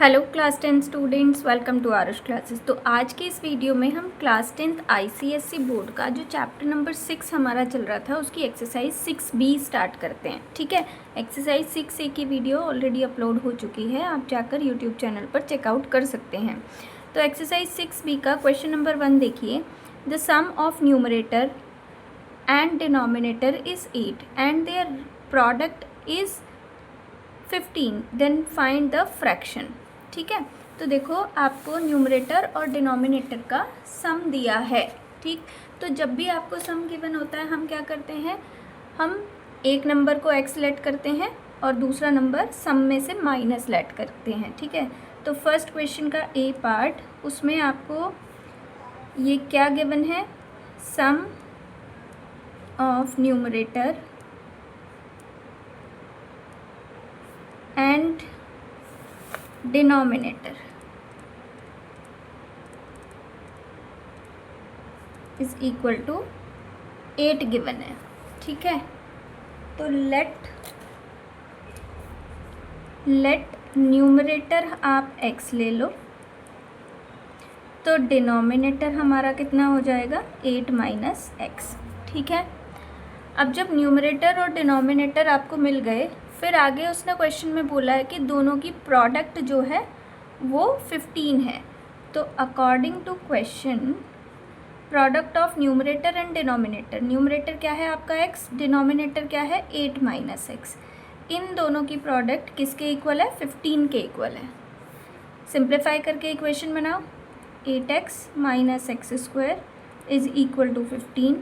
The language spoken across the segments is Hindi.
Hello class 10 students, welcome to Aarush classes. तो आज के इस वीडियो में हम क्लास 10th आईसीएसई बोर्ड का जो चैप्टर नंबर 6 हमारा चल रहा था उसकी एक्सरसाइज 6B स्टार्ट करते हैं। ठीक है, एक्सरसाइज 6A की वीडियो ऑलरेडी अपलोड हो चुकी है, आप जाकर यूट्यूब चैनल पर चेकआउट कर सकते हैं। तो एक्सरसाइज 6B का क्वेश्चन नंबर 1 देखिए। The sum of numerator and denominator is 8 and their product is 15, then find the fraction. ठीक है, तो देखो आपको न्यूमरेटर और डिनोमिनेटर का सम दिया है। ठीक, तो जब भी आपको सम गिवन होता है हम क्या करते हैं, हम एक नंबर को एक्स लेट करते हैं और दूसरा नंबर सम में से माइनस लेट करते हैं। ठीक है, तो फर्स्ट क्वेश्चन का ए पार्ट, उसमें आपको ये क्या गिवन है, sum of numerator and denominator is equal to 8 given है। ठीक है, तो लेट न्यूमरेटर आप x ले लो, तो डिनोमिनेटर हमारा कितना हो जाएगा 8 माइनस एक्स। ठीक है, अब जब न्यूमरेटर और डिनोमिनेटर आपको मिल गए, फिर आगे उसने क्वेश्चन में बोला है कि दोनों की प्रोडक्ट जो है वो 15 है। तो according to question, product of numerator and denominator, numerator क्या है आपका x, डिनोमिनेटर क्या है 8 माइनस एक्स, इन दोनों की प्रोडक्ट किसके इक्वल है, 15 के इक्वल है। सिंप्लीफाई करके इक्वेशन बनाओ, 8x minus x square is equal to 15।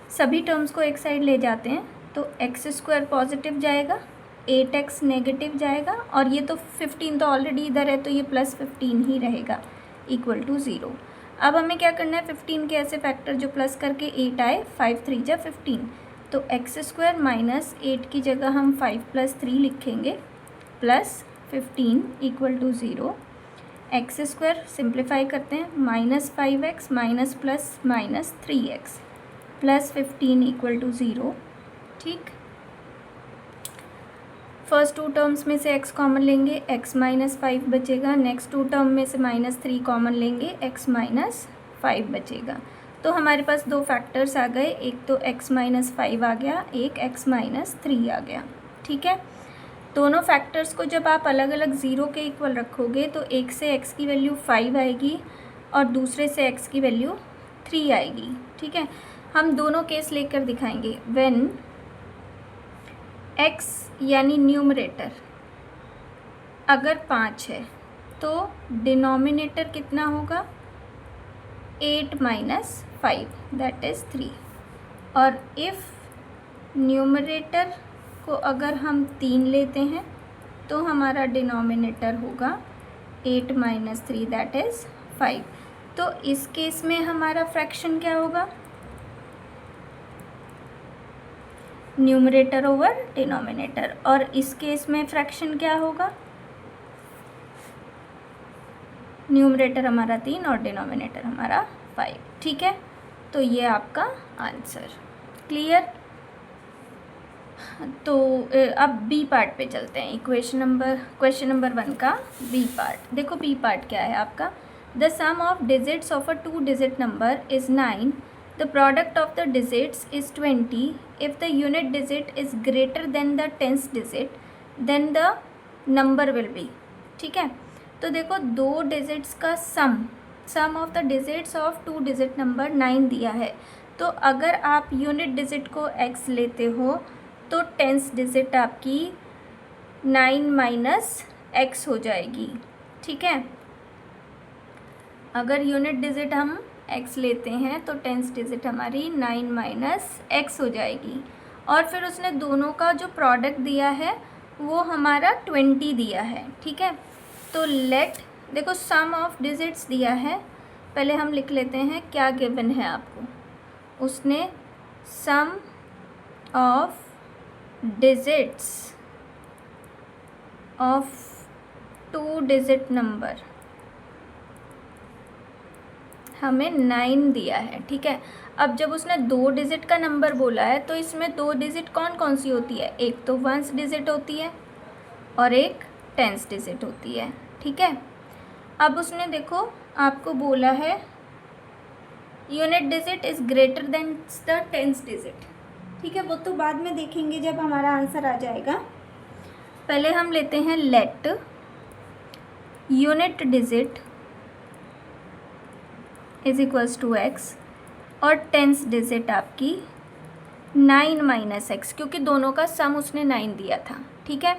सभी टर्म्स को एक साइड ले जाते हैं तो एक्स स्क्वायर पॉजिटिव जाएगा, 8x नेगेटिव जाएगा, और ये तो 15 तो ऑलरेडी इधर है तो ये प्लस 15 ही रहेगा, इक्वल टू 0। अब हमें क्या करना है, 15 के ऐसे फैक्टर जो प्लस करके 8 आए, 5 3 जा 15, तो एक्स स्क्वायर माइनस 8 की जगह हम 5 प्लस 3 लिखेंगे, plus 15 equal to 0। X square simplify करते हैं, minus 5x minus plus minus 3x plus 15 equal to 0। ठीक, फर्स्ट टू टर्म्स में से x कॉमन लेंगे, x माइनस 5 बचेगा, नेक्स्ट टू टर्म में से माइनस 3 कॉमन लेंगे, x माइनस 5 बचेगा। तो हमारे पास दो फैक्टर्स आ गए, एक तो x माइनस 5 आ गया, एक x माइनस 3 आ गया। ठीक है, दोनों फैक्टर्स को जब आप अलग अलग ज़ीरो के इक्वल रखोगे तो एक से x की वैल्यू 5 आएगी और दूसरे से x की वैल्यू 3 आएगी। ठीक है, हम दोनों केस लेकर दिखाएंगे। व्हेन x यानी न्यूमरेटर अगर 5 है तो डिनोमिनेटर कितना होगा, 8 माइनस 5 दैट इज़ 3। और इफ़ न्यूमरेटर को अगर हम 3 लेते हैं तो हमारा डिनोमिनेटर होगा 8 माइनस 3 दैट इज़ 5। तो इस केस में हमारा फ्रैक्शन क्या होगा, न्यूमरेटर ओवर डिनोमिनेटर, और इस केस में फ्रैक्शन क्या होगा, न्यूमरेटर हमारा 3 और डिनोमिनेटर हमारा 5। ठीक है, तो ये आपका आंसर। क्लियर। तो अब बी पार्ट पे चलते हैं, क्वेश्चन नंबर 1 का बी पार्ट। देखो बी पार्ट क्या है आपका, the sum of digits of a 2 digit number is 9, the product of the digits is 20, if the unit digit is greater than the 10th digit then the number will be। ठीक है, तो देखो दो डिजिट्स का sum of the digits of 2 digit number 9 दिया है, तो अगर आप यूनिट डिजिट को x लेते हो तो 10th डिजिट आपकी 9 माइनस एक्स हो जाएगी। ठीक है, अगर यूनिट डिजिट हम x लेते हैं तो 10th डिजिट हमारी 9 माइनस एक्स हो जाएगी, और फिर उसने दोनों का जो प्रोडक्ट दिया है वो हमारा 20 दिया है। ठीक है, तो लेट, देखो सम ऑफ डिजिट्स दिया है, पहले हम लिख लेते हैं क्या गिवन है आपको। उसने sum of digits of 2 digit number हमें 9 दिया है। ठीक है, अब जब उसने 2 डिजिट का नंबर बोला है तो इसमें 2 डिजिट कौन कौन सी होती है, एक तो 1 डिजिट होती है और एक टेंस डिजिट होती है, ठीक है। अब उसने देखो आपको बोला है unit digit is greater than the tens digit, ठीक है। वो तो बाद में देखेंगे जब हमारा आंसर आ जाएगा। पहले हम लेते हैं let unit digit is equals to x और टेंस डिजिट आपकी 9 माइनस एक्स, क्योंकि दोनों का सम उसने 9 दिया था, ठीक है।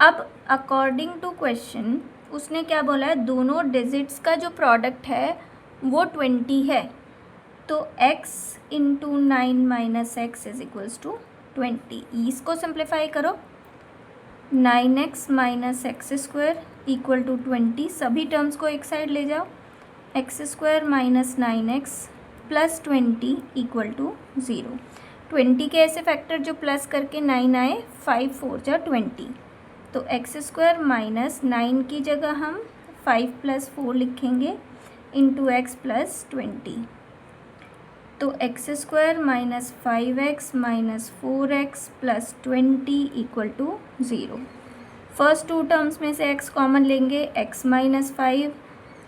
अब अकॉर्डिंग टू क्वेश्चन उसने क्या बोला है, दोनों डिजिट्स का जो प्रोडक्ट है वो 20 है, तो x into 9 minus x is equals to 20। इसको सिंप्लीफाई करो, 9x minus x square equal to 20, सभी टर्म्स को एक साइड ले जाओ, x square minus 9x plus 20 equal to 0। 20 के ऐसे फैक्टर जो प्लस करके 9 आए, 5 4 जा 20, तो एक्स स्क्वायर माइनस 9 की जगह हम 5 प्लस 4 लिखेंगे इंटू एक्स प्लस 20, तो x square minus 5x minus 4x plus 20 equal to 0। First two terms में से x कॉमन लेंगे, x माइनस 5,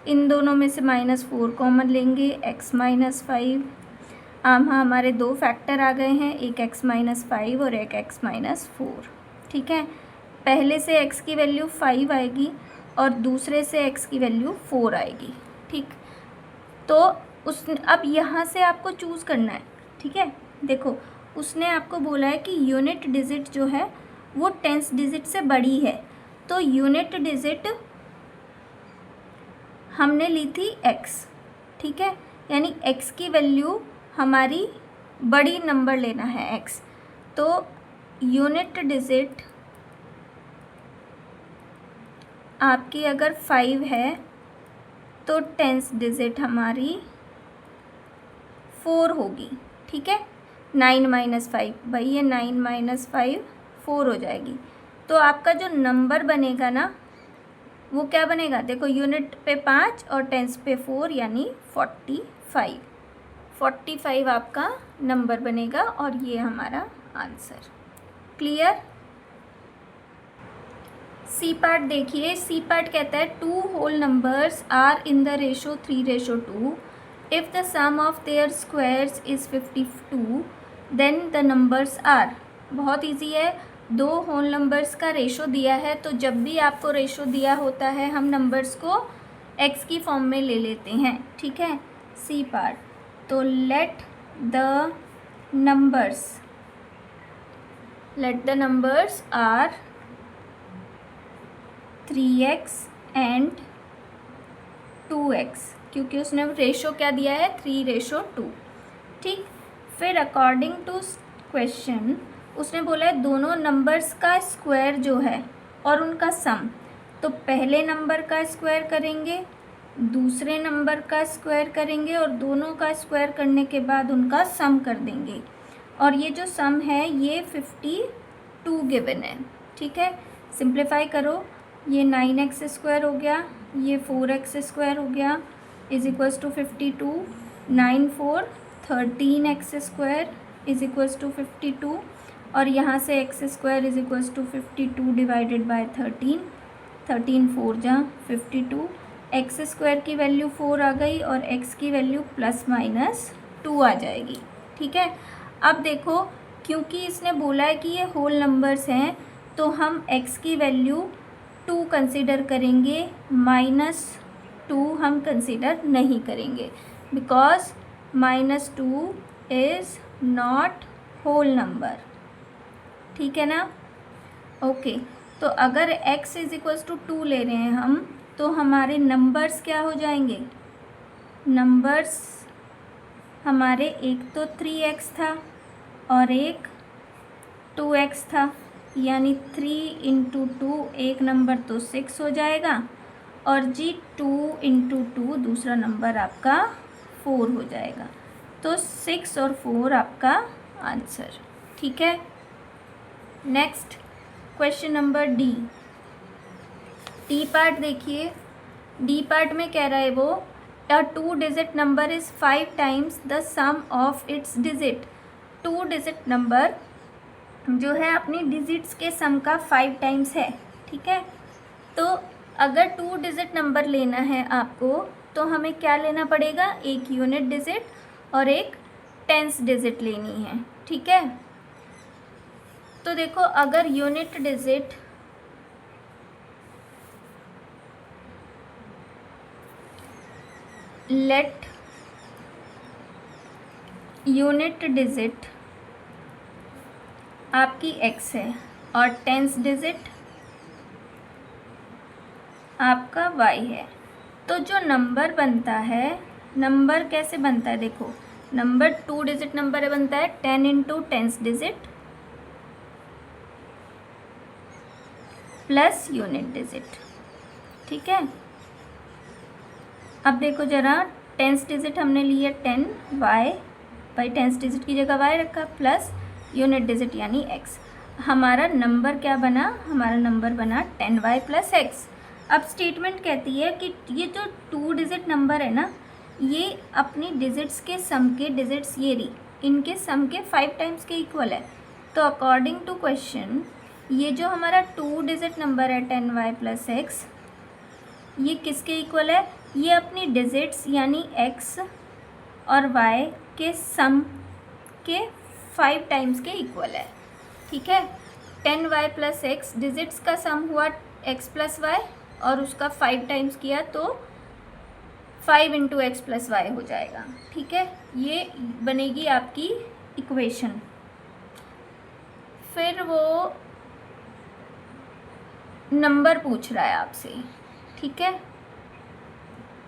इन दोनों में से माइनस 4 कॉमन लेंगे, x माइनस 5। हमारे दो फैक्टर आ गए हैं, एक x माइनस 5 और एक x माइनस 4, ठीक है। पहले से x की वैल्यू 5 आएगी और दूसरे से x की वैल्यू 4 आएगी, ठीक। तो अब यहाँ से आपको चूज़ करना है, ठीक है। देखो उसने आपको बोला है कि यूनिट डिजिट जो है वो टेंस डिजिट से बड़ी है, तो यूनिट डिजिट हमने ली थी x, ठीक है, यानी x की वैल्यू हमारी बड़ी नंबर लेना है x, तो यूनिट डिजिट आपकी अगर 5 है तो टेंस डिजिट हमारी 4 होगी, ठीक है। 9 माइनस 5, भाई ये 9 माइनस 5 4 हो जाएगी, तो आपका जो नंबर बनेगा ना वो क्या बनेगा, देखो यूनिट पे 5 और टेंस पे 4 यानी 45 आपका नंबर बनेगा और ये हमारा आंसर। क्लियर। सी पार्ट देखिए, सी पार्ट कहता है 2 whole numbers are in the ratio 3:2, if the sum of their squares is 52 then the numbers are। बहुत इजी है, दो होल नंबर्स का रेशो दिया है, तो जब भी आपको रेशो दिया होता है हम नंबर्स को x की फॉर्म में ले लेते हैं, ठीक है। सी पार्ट, तो let the numbers are 3x and 2x, क्योंकि उसने रेशो क्या दिया है 3:2, ठीक। फिर अकॉर्डिंग टू क्वेश्चन उसने बोला है दोनों नंबर्स का स्क्वायर जो है और उनका सम, तो पहले नंबर का स्क्वायर करेंगे, दूसरे नंबर का स्क्वायर करेंगे और दोनों का स्क्वायर करने के बाद उनका सम कर देंगे, और ये जो सम है ये 52 गिवन है, ठीक है। सिंप्लीफाई करो, ये 9x स्क्वायर हो गया, ये 4x स्क्वायर हो गया is equals to 52, 9 4 13x square is equals to 52, और यहाँ से x square is equals to 52 divided by 13, 13 4 जा 52, x स्क्वायर की वैल्यू 4 आ गई और x की वैल्यू प्लस माइनस 2 आ जाएगी, ठीक है। अब देखो क्योंकि इसने बोला है कि ये होल नंबर्स हैं, तो हम x की वैल्यू 2 कंसिडर करेंगे, -2 हम कंसिडर नहीं करेंगे, because -2 is not whole number, ठीक है ना। ओके, तो अगर x इज इक्वल्स टू 2 ले रहे हैं हम, तो हमारे नंबर्स क्या हो जाएंगे, नंबर्स हमारे एक तो 3x था और एक 2x था, यानी 3 इंटू 2 एक नंबर तो 6 हो जाएगा, और जी 2 इंटू 2 दूसरा नंबर आपका 4 हो जाएगा, तो 6 और 4 आपका आंसर, ठीक है। Next question number D part देखिए, डी पार्ट में कह रहा है वो a 2 digit number is 5 times the sum of its digit. 2 digit number जो है अपनी डिजिट्स के सम का 5 टाइम्स है, ठीक है। तो अगर 2 डिजिट नंबर लेना है आपको तो हमें क्या लेना पड़ेगा, एक यूनिट डिजिट और एक टेंस डिजिट लेनी है, ठीक है। तो देखो अगर unit digit let unit digit आपकी x है और टेंस डिजिट आपका y है, तो जो नंबर बनता है, नंबर कैसे बनता है, देखो नंबर 2 डिजिट नंबर बनता है 10 into tens digit plus unit digit, ठीक है। अब देखो ज़रा, टेंस डिजिट हमने लिया 10 y, भाई टेंस डिजिट की जगह y रखा, प्लस यूनिट डिजिट यानी x। हमारा नंबर क्या बना, हमारा नंबर बना 10y प्लस x। अब स्टेटमेंट कहती है कि ये जो 2 डिजिट नंबर है ना, ये अपनी डिजिट्स के सम के, डिजिट्स ये रही, इनके सम के 5 टाइम्स के इक्वल है। तो अकॉर्डिंग टू क्वेश्चन ये जो हमारा 2 डिजिट नंबर है 10y प्लस x, ये किसके इक्वल है, ये अपनी डिजिट्स यानी x और y के सम के 5 टाइम्स के इक्वल है, ठीक है। 10y प्लस x डिजिट्स का सम हुआ x प्लस वाई और उसका 5 टाइम्स किया तो 5 इंटू एक्स प्लस वाई हो जाएगा, ठीक है। ये बनेगी आपकी इक्वेशन। फिर वो नंबर पूछ रहा है आपसे, ठीक है।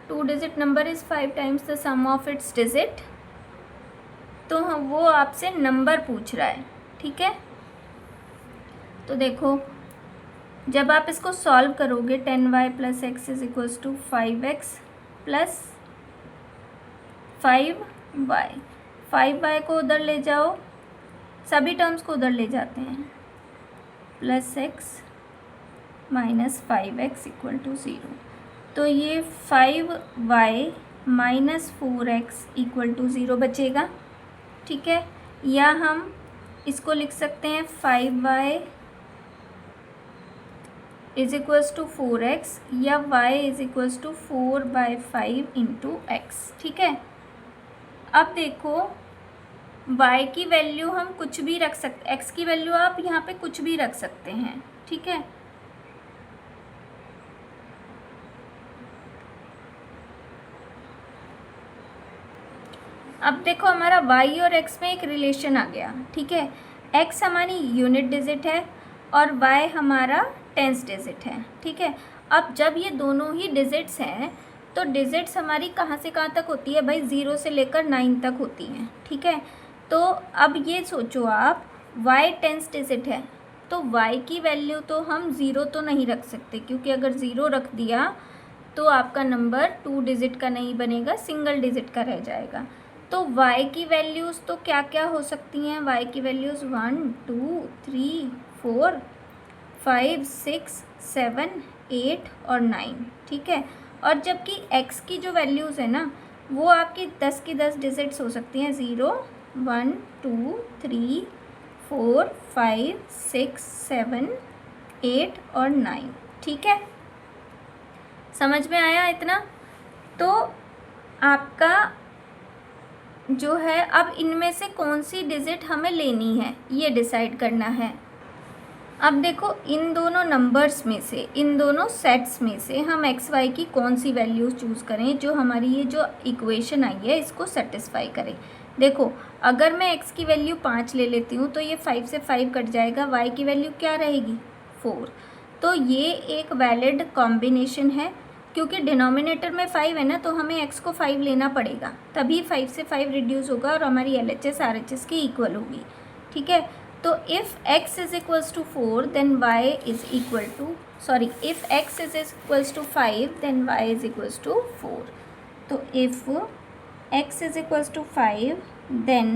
2 digit number is 5 times the sum of its digit, तो हम वो आपसे नंबर पूछ रहा है, ठीक है। तो देखो जब आप इसको सॉल्व करोगे 10y plus x is equals to 5x plus 5y, 5y को उधर ले जाओ, सभी टर्म्स को उधर ले जाते हैं, plus x minus 5x equal to 0। तो ये 5y minus 4x equal to 0 बचेगा, ठीक है। या हम इसको लिख सकते हैं 5y is equals to 4x या y is equals to 4/5 into x, ठीक है। अब देखो y की वैल्यू हम कुछ भी रख सकते, x की वैल्यू आप यहाँ पे कुछ भी रख सकते हैं, ठीक है। अब देखो हमारा y और x में एक रिलेशन आ गया, ठीक है। x हमारी यूनिट डिजिट है और y हमारा टेंस डिजिट है, ठीक है। अब जब ये दोनों ही डिजिट्स हैं तो डिजिट्स हमारी कहाँ से कहाँ तक होती है भाई, 0 से लेकर 9 तक होती हैं, ठीक है। तो अब ये सोचो आप, y टेंस डिजिट है तो y की वैल्यू तो हम 0 तो नहीं रख सकते, क्योंकि अगर 0 रख दिया तो आपका नंबर 2 डिजिट का नहीं बनेगा, सिंगल डिजिट का रह जाएगा। तो y की वैल्यूज़ तो क्या क्या हो सकती हैं, y की वैल्यूज़ 1 2 3 4 5 6 7 8 और 9, ठीक है। और जबकि x की जो वैल्यूज़ है ना वो आपकी 10 की 10 डिजिट्स हो सकती हैं, 0 1 2 3 4 5 6 7 8 और 9, ठीक है। समझ में आया इतना। तो आपका जो है, अब इनमें से कौन सी डिजिट हमें लेनी है ये डिसाइड करना है। अब देखो इन दोनों नंबर्स में से, इन दोनों सेट्स में से हम एक्स वाई की कौन सी वैल्यूज़ चूज़ करें जो हमारी ये जो इक्वेशन आई है इसको सेटिस्फाई करें। देखो अगर मैं x की वैल्यू 5 ले लेती हूँ तो ये 5 से 5 कट जाएगा, y की वैल्यू क्या रहेगी 4। तो ये एक वैलिड कॉम्बिनेशन है, क्योंकि डिनोमिनेटर में 5 है ना तो हमें x को 5 लेना पड़ेगा, तभी 5 से 5 रिड्यूस होगा और हमारी LHS RHS की इक्वल होगी, ठीक है। तो if x is equals to 4 then y is equal to, sorry if x is equals to 5 then y is equals to 4। तो if x is equals to 5 then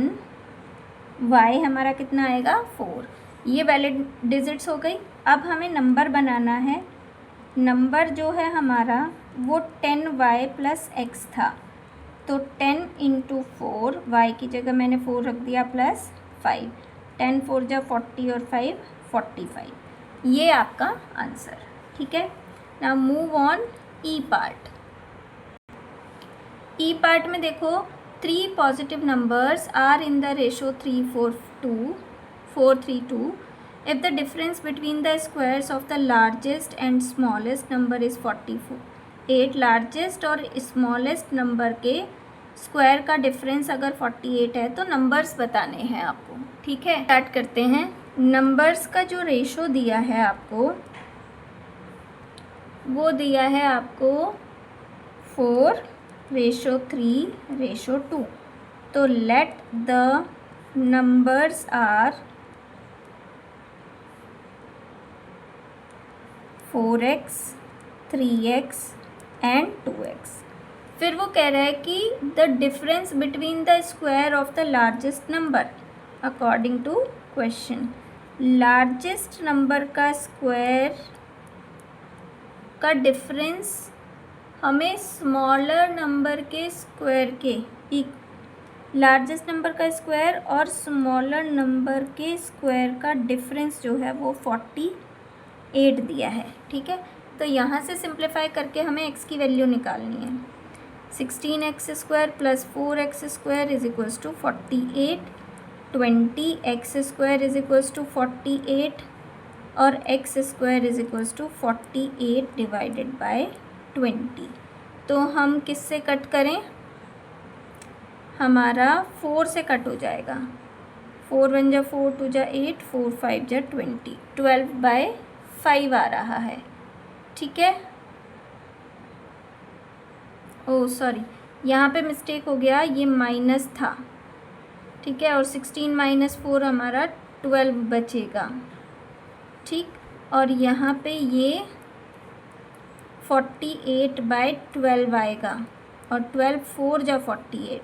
y हमारा कितना आएगा 4। ये वैलिड डिजिट्स हो गई। अब हमें नंबर बनाना है, नंबर जो है हमारा वो 10y प्लस x था, तो 10 इंटू 4, y की जगह मैंने 4 रख दिया प्लस 5, 10 4 जा 40 और 5 45, ये आपका आंसर, ठीक है। Now move on E part. E part में देखो 3 positive numbers are in the ratio 432 if the difference between the squares of the largest and smallest number is 48। Largest और स्मॉलेस्ट नंबर के स्क्वायर का डिफरेंस अगर 48 है तो नंबर्स बताने हैं आपको। ठीक है, स्टार्ट करते हैं। नंबर्स का जो रेशो दिया है आपको वो दिया है आपको 4:3:2। तो let the numbers are 4x 3x and 2x। फिर वो कह रहा है कि the difference between the square of the largest number according to question. Largest number का स्क्वायर का डिफरेंस हमें स्मॉलर नंबर के स्क्वायर के लार्जेस्ट नंबर का स्क्वायर और स्मॉलर नंबर के स्क्वायर का डिफरेंस जो है वो 48 दिया है। ठीक है, तो यहाँ से सिंप्लीफाई करके हमें x की वैल्यू निकालनी है। 16x² + 4x² is equals to 48, 20x² is equals to 48 और x² is equals to 48 divided by 20। तो हम किससे कट करें, हमारा 4 से कट हो जाएगा। 4 1 जा 4 2 जा 8 4 5 जा 20, 12/5 आ रहा है। ठीक है, ओह सॉरी यहाँ पे मिस्टेक हो गया, ये माइनस था। ठीक है, और 16 - 4 हमारा 12 बचेगा। ठीक, और यहाँ पे ये 48/12 आएगा और 12 4 जा 48,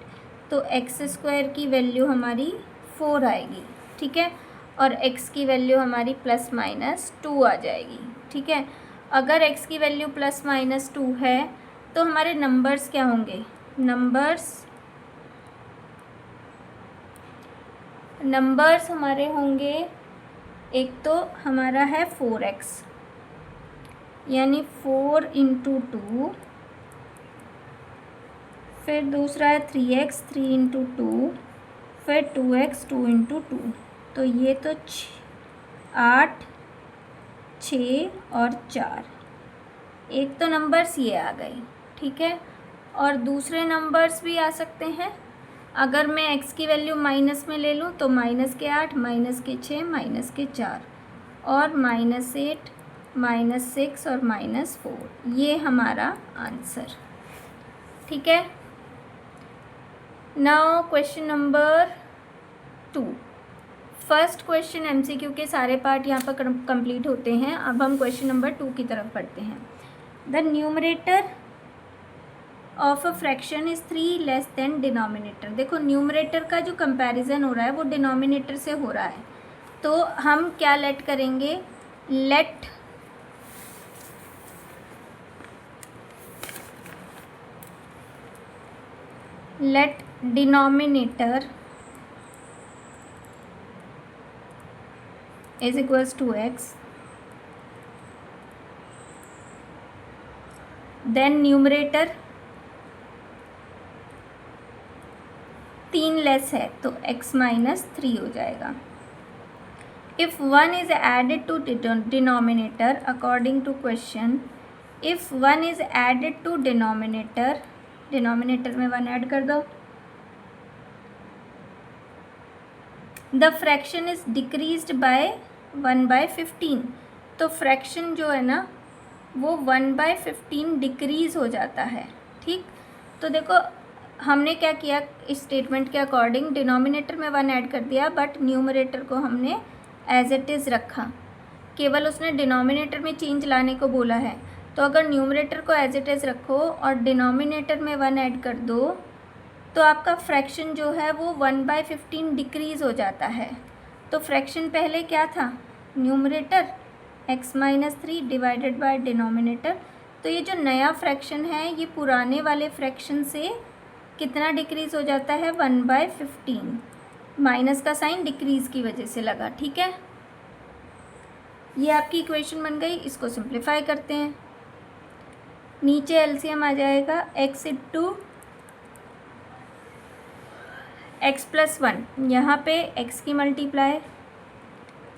तो x² की वैल्यू हमारी 4 आएगी। ठीक है, और x की वैल्यू हमारी ±2 आ जाएगी। ठीक है, अगर x की वैल्यू ±2 है तो हमारे नंबर्स क्या होंगे, नंबर्स हमारे होंगे, एक तो हमारा है 4x यानी 4 × 2, फिर दूसरा है 3x 3 × 2, फिर 2x 2 × 2। तो ये तो 8 6 और 4, एक तो नंबर्स ये आ गए। ठीक है, और दूसरे नंबर्स भी आ सकते हैं। अगर मैं x की वैल्यू माइनस में ले लूँ तो -8 -6 -4 और -8 -6 और -4, ये हमारा आंसर। ठीक है, now question number 2। First question MCQ के सारे पार्ट यहाँ पर कंप्लीट होते हैं। अब हम क्वेश्चन नंबर 2 की तरफ बढ़ते हैं। The numerator of a fraction is 3 less than denominator. देखो न्यूमरेटर का जो कंपैरिजन हो रहा है वो डिनोमिनेटर से हो रहा है, तो हम क्या लेट करेंगे, let denominator is equals to x, then numerator 3 less है तो x - 3 हो जाएगा। If 1 is added to denominator according to question, if 1 is added to denominator में 1 ऐड कर दो, the fraction is decreased by 1/15। तो फ्रैक्शन जो है ना वो 1/15 डिक्रीज़ हो जाता है। ठीक, तो देखो हमने क्या किया, इस स्टेटमेंट के अकॉर्डिंग डिनोमिनेटर में 1 ऐड कर दिया, बट न्यूमरेटर को हमने एज इट इज़ रखा। केवल उसने डिनोमिनेटर में चेंज लाने को बोला है, तो अगर न्यूमरेटर को एज इट इज़ रखो और डिनोमिनेटर में 1 ऐड कर दो तो आपका फ्रैक्शन जो है वो 1/15 डिक्रीज़ हो जाता है। तो फ्रैक्शन पहले क्या था, numerator x - 3 divided by denominator. तो ये जो नया फ्रैक्शन है ये पुराने वाले फ्रैक्शन से कितना डिक्रीज़ हो जाता है, 1/15। माइनस का साइन डिक्रीज़ की वजह से लगा। ठीक है, ये आपकी इक्वेशन बन गई। इसको सिंप्लीफाई करते हैं। नीचे एलसीएम आ जाएगा x into x plus one, यहाँ पे x की मल्टीप्लाई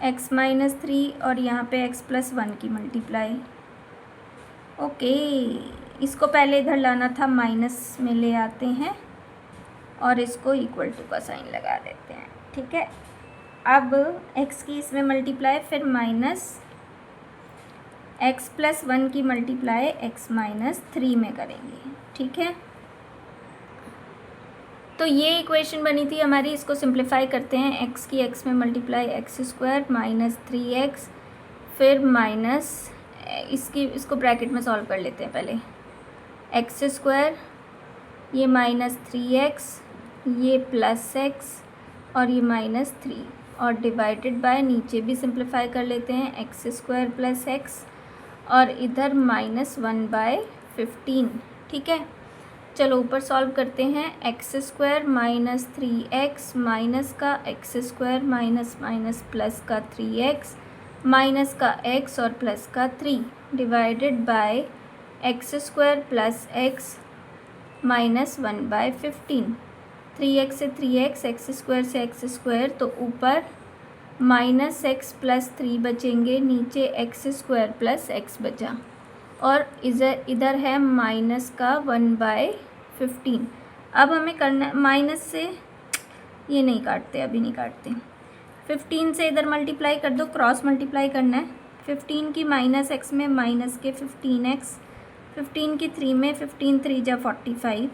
x माइनस 3 और यहाँ पे x प्लस वन की मल्टीप्लाई। ओके, इसको पहले इधर लाना था, माइनस में ले आते हैं और इसको इक्वल टू का साइन लगा देते हैं। ठीक है, अब x की इसमें मल्टीप्लाई, फिर माइनस x प्लस वन की मल्टीप्लाई x माइनस 3 में करेंगे। ठीक है, तो ये इक्वेशन बनी थी हमारी, इसको सिंप्लीफाई करते हैं। x की x में multiply x square minus 3x, फिर माइनस इसको ब्रैकेट में सॉल्व कर लेते हैं पहले। एक्स स्क्वायर, ये माइनस 3x, ये प्लस x और ये माइनस 3, और डिवाइडेड बाय, नीचे भी सिंप्लीफाई कर लेते हैं, एक्स स्क्वायर प्लस x और इधर माइनस 1/15। ठीक है, चलो ऊपर सॉल्व करते हैं। X square minus 3x minus का x square minus minus plus का 3x माइनस का x और प्लस का 3 divided by x square plus x minus 1/15। 3x से 3x, एक्स स्क्वायर से एक्स स्क्वायर, तो ऊपर माइनस x प्लस 3 बचेंगे, नीचे एक्स स्क्वायर प्लस x बचा, और इधर है माइनस का 1/15। अब हमें करना माइनस से, ये नहीं काटते, अभी नहीं काटते, 15 से इधर मल्टीप्लाई कर दो, क्रॉस मल्टीप्लाई करना है। 15 की माइनस x में माइनस के 15x, 15 की 3 में 15 3 जा 45,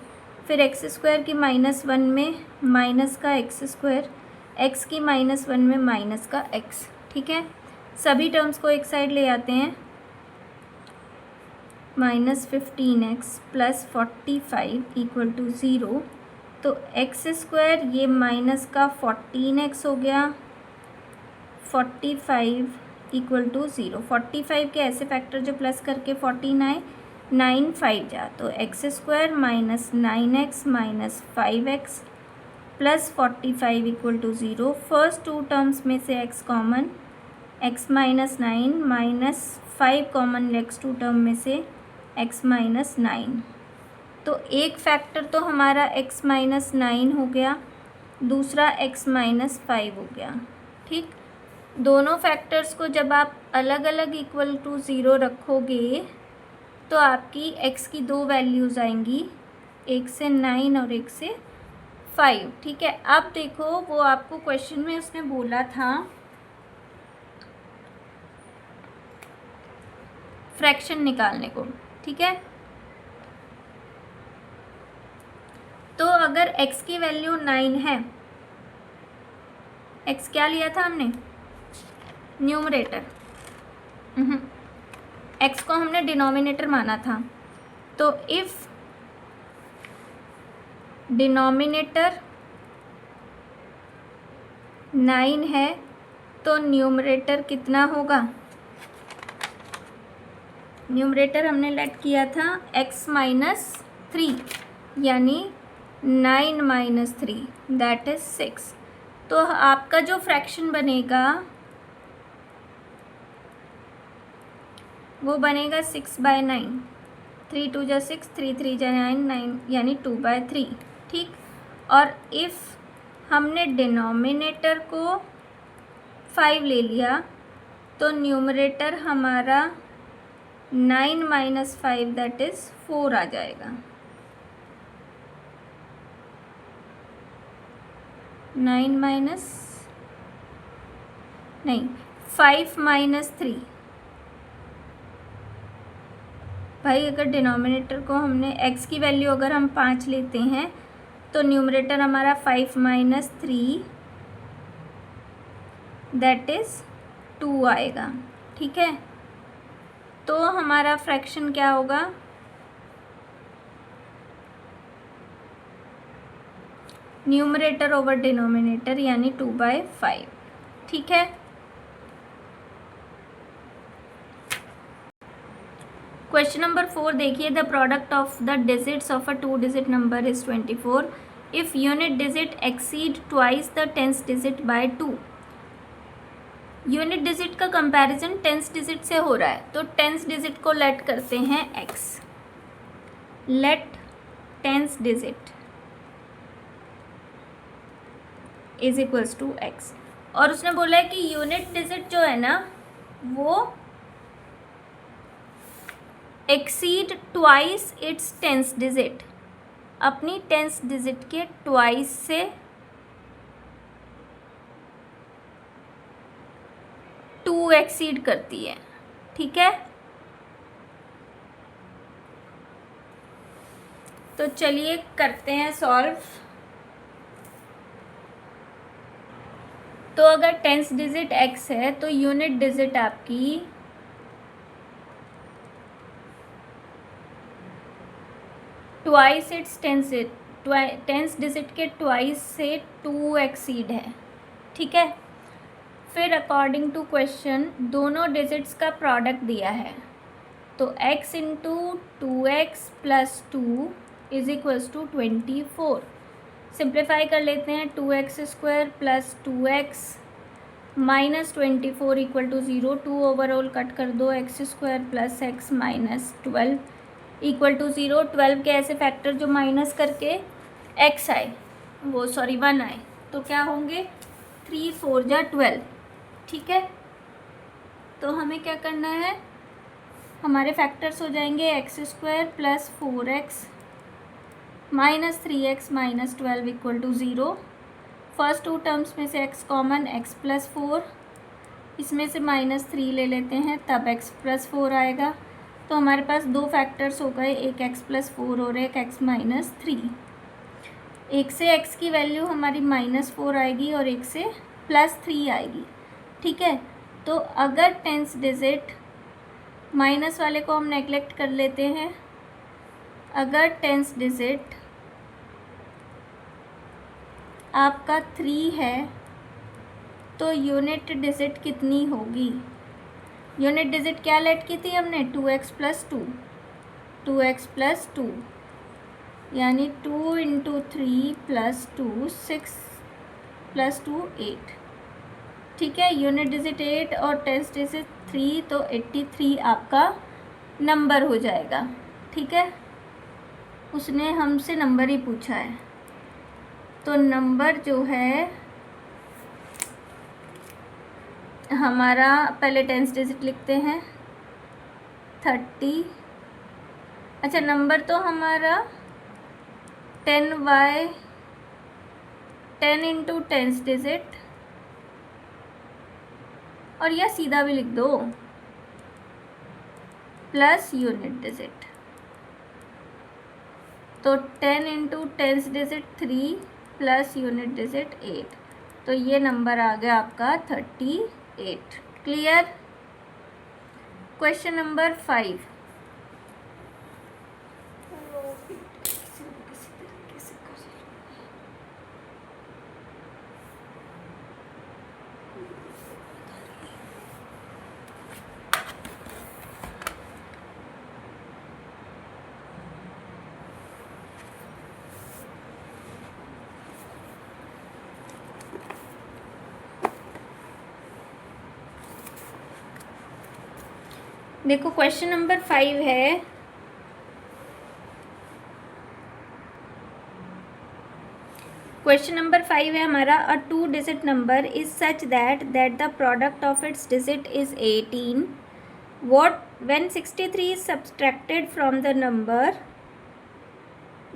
फिर एक्स स्क्वायर की माइनस 1 में माइनस का एक्स स्क्वायर, x की माइनस 1 में माइनस का x। ठीक है, सभी टर्म्स को एक साइड ले आते हैं। Minus 15x plus 45 equal to 0, तो एक्स स्क्वायर ये माइनस का 14x हो गया, 45 इक्वल टू 0। 45 के ऐसे फैक्टर जो प्लस करके 14 आए, 9 5 जा, तो x square minus 9x minus 5x plus 45 equal to 0। First two terms में से x common, x minus 9 minus 5 common, next two term में से x माइनस 9, तो एक फैक्टर तो हमारा x माइनस 9 हो गया, दूसरा x माइनस 5 हो गया। ठीक, दोनों फैक्टर्स को जब आप अलग अलग इक्वल टू 0 रखोगे तो आपकी x की दो वैल्यूज़ आएंगी, एक से 9 और एक से 5। ठीक है, अब देखो वो आपको क्वेश्चन में उसने बोला था फ्रैक्शन निकालने को। ठीक है, तो अगर x की वैल्यू 9 है, x क्या लिया था हमने, न्यूमरेटर, x को हमने डिनोमिनेटर माना था, तो इफ़ डिनोमिनेटर 9 है तो न्यूमरेटर कितना होगा, न्यूमरेटर हमने लेट किया था x माइनस 3, यानी 9 माइनस 3 दैट इज़ 6। तो आपका जो फ्रैक्शन बनेगा वो बनेगा 6/9, 3 2 जा 6, 3 3 जा 9, 9 यानी 2/3। ठीक, और इफ़ हमने डिनोमिनेटर को 5 ले लिया तो न्यूमरेटर हमारा 9 माइनस 5 दैट इज़ 4 आ जाएगा। 9 माइनस नहीं 5 माइनस 3, भाई अगर डिनोमिनेटर को हमने x की वैल्यू अगर हम 5 लेते हैं तो न्यूमरेटर हमारा 5 माइनस 3 दैट इज़ 2 आएगा। ठीक है, तो हमारा फ्रैक्शन क्या होगा, न्यूमरेटर ओवर डिनोमिनेटर यानी 2/5। ठीक है, क्वेश्चन नंबर 4 देखिए, the product of the digits of a 2 digit number is 24 if unit digit exceed twice the tens digit bye 2। Unit digit का कंपैरिजन टेंस डिजिट से हो रहा है, तो टेंस डिजिट को लेट करते हैं x। Let tens digit is equals to x. और उसने बोला है कि यूनिट डिजिट जो है ना वो exceed twice its tens digit, अपनी टेंस डिजिट के ट्वाइस से 2 एक्सीड करती है। ठीक है, तो चलिए करते हैं सॉल्व। तो अगर टेंस डिजिट x है तो यूनिट डिजिट आपकी ट्वाइस इट्स टेंस डिजिट के ट्वाइस से 2 एक्सीड है। ठीक है, फिर अकॉर्डिंग टू क्वेश्चन दोनों डिजिट्स का प्रोडक्ट दिया है, तो x into 2x plus 2 is equals to 24। Simplify कर लेते हैं, 2x square plus 2x minus 24 equal to 0, 2 overall cut कर दो, x square plus x minus 12 equal to 0। 12 के ऐसे फैक्टर जो माइनस करके x आए, वो सॉरी 1 आए, तो क्या होंगे 3 4 जा 12। ठीक है, तो हमें क्या करना है, हमारे फैक्टर्स हो जाएंगे x square plus 4x minus 3x minus 12 equal to 0। First 2 terms में से x कॉमन, x प्लस 4, इसमें से माइनस 3 ले लेते हैं तब x प्लस 4 आएगा। तो हमारे पास 2 फैक्टर्स हो गए, एक x प्लस 4 और एक x माइनस 3। एक से x की वैल्यू हमारी माइनस 4 आएगी और एक से प्लस 3 आएगी। ठीक है, तो अगर टेंस डिजिट माइनस वाले को हम नेगलेक्ट कर लेते हैं, अगर टेंस डिजिट आपका 3 है तो यूनिट डिजिट कितनी होगी। यूनिट डिजिट क्या लेट की थी हमने, 2x प्लस 2, 2x प्लस 2 यानी 2 इंटू 3 प्लस 2 6 प्लस 2 8। ठीक है, यूनिट डिजिट 8 और टेंस डिजिट 3, तो 83 आपका नंबर हो जाएगा। ठीक है, उसने हमसे नंबर ही पूछा है, तो नंबर जो है हमारा, पहले टेंस डिजिट लिखते हैं 30। अच्छा, नंबर तो हमारा 10 इंटू टेंस डिजिट, और यह सीधा भी लिख दो, प्लस यूनिट डिजिट, तो 10 into tens digit 3 plus unit digit 8, तो ये नंबर आ गया आपका 38। क्लियर। क्वेश्चन नंबर 5, देखो क्वेश्चन नंबर 5 है, क्वेश्चन नंबर 5 है हमारा, a 2 digit number is such that the product of its digit is 18। What when 63 is subtracted from the number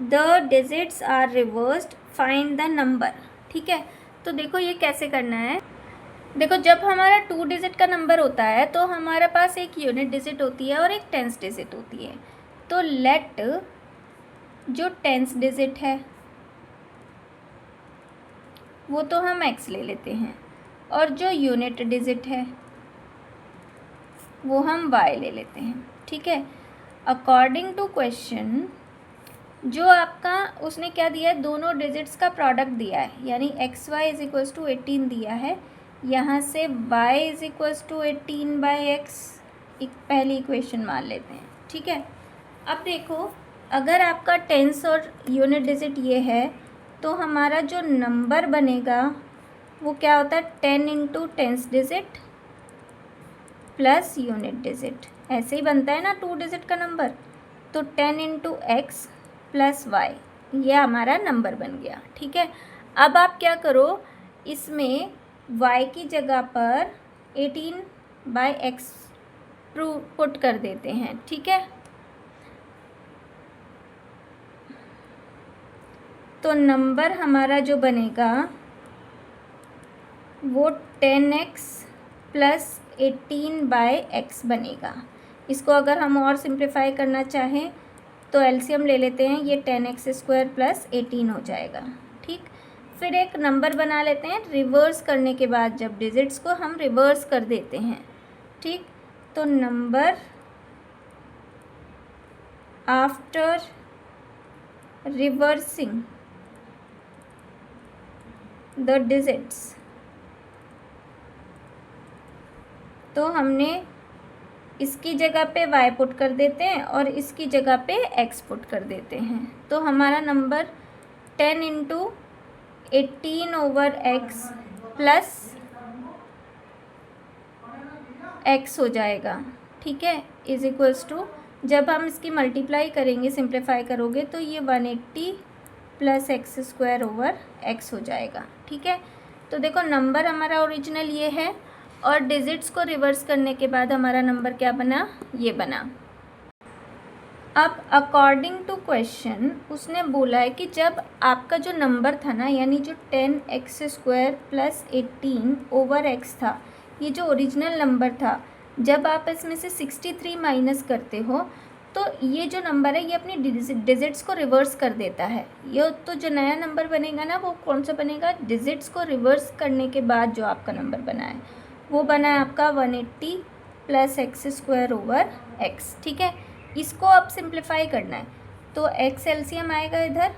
the digits are reversed, find the number. ठीक है, तो देखो ये कैसे करना है। देखो जब हमारा 2 डिजिट का नंबर होता है तो हमारे पास एक यूनिट डिजिट होती है और एक टेंस डिजिट होती है। तो लेट जो टेंस डिजिट है वो तो हम x ले लेते हैं, और जो यूनिट डिजिट है वो हम y ले लेते हैं। ठीक है, अकॉर्डिंग टू क्वेश्चन जो आपका उसने क्या दिया है, दोनों डिजिट्स का प्रोडक्ट दिया है, यानी xy इज इक्वल्स टू 18 दिया है, यहाँ से y is equals to 18 by x, एक पहली इक्वेशन मान लेते हैं। ठीक है, अब देखो अगर आपका टेंस और यूनिट डिजिट ये है तो हमारा जो नंबर बनेगा वो क्या होता है, 10 into tens digit plus unit digit, ऐसे ही बनता है ना 2 डिजिट का नंबर। तो 10 इंटू एक्स प्लस वाई, ये हमारा नंबर बन गया। ठीक है, अब आप क्या करो, इसमें y की जगह पर 18/x पुट कर देते हैं। ठीक है, तो नंबर हमारा जो बनेगा वो 10x प्लस 18/x बनेगा। इसको अगर हम और सिंप्लीफाई करना चाहें तो एलसीएम ले लेते हैं, ये 10x² प्लस 18 हो जाएगा। ठीक, फिर एक नंबर बना लेते हैं रिवर्स करने के बाद, जब डिजिट्स को हम रिवर्स कर देते हैं। ठीक, तो number after reversing the digits, तो हमने इसकी जगह पे y पुट कर देते हैं और इसकी जगह पे x पुट कर देते हैं। तो हमारा number 10 into 18/x plus x हो जाएगा। ठीक है, इज इक्वल्स टू, जब हम इसकी मल्टीप्लाई करेंगे, सिंप्लीफाई करोगे तो ये 180 प्लस x² हो जाएगा। ठीक है, तो देखो नंबर हमारा ओरिजिनल ये है और डिजिट्स को रिवर्स करने के बाद हमारा नंबर क्या बना, ये बना। अब अकॉर्डिंग टू क्वेश्चन उसने बोला है कि जब आपका जो नंबर था ना, यानी जो 10x² प्लस 18/x था, ये जो ओरिजिनल नंबर था, जब आप इसमें से 63 माइनस करते हो तो ये जो नंबर है ये अपनी डिजिट्स को रिवर्स कर देता है। ये तो जो नया नंबर बनेगा ना, वो कौन सा बनेगा, डिजिट्स को रिवर्स करने के बाद जो आपका नंबर बना है वो बना है आपका 180 प्लस x²/x। ठीक है, इसको अब सिंप्लीफाई करना है, तो x एलसीएम आएगा इधर,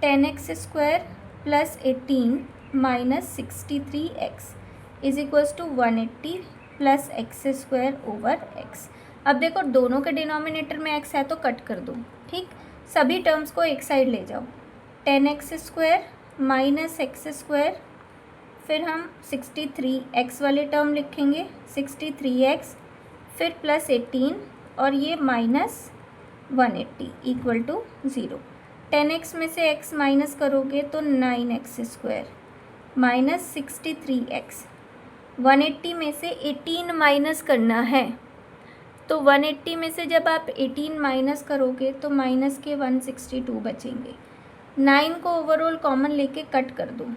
10x² plus 18 minus 63x is equals to 180 plus x²/x। अब देखो दोनों के डिनोमिनेटर में x है तो कट कर दो। ठीक, सभी टर्म्स को एक साइड ले जाओ, 10x² माइनस x², फिर हम 63x वाले टर्म लिखेंगे, 63x, फिर प्लस 18 और ये माइनस 180 इक्वल टू 0। 10x में से x माइनस करोगे तो 9x² माइनस 63x, 180 में से 18 माइनस करना है, तो 180 में से जब आप 18 माइनस करोगे तो माइनस के 162 बचेंगे। 9 को ओवरऑल कॉमन लेके कट कर दो,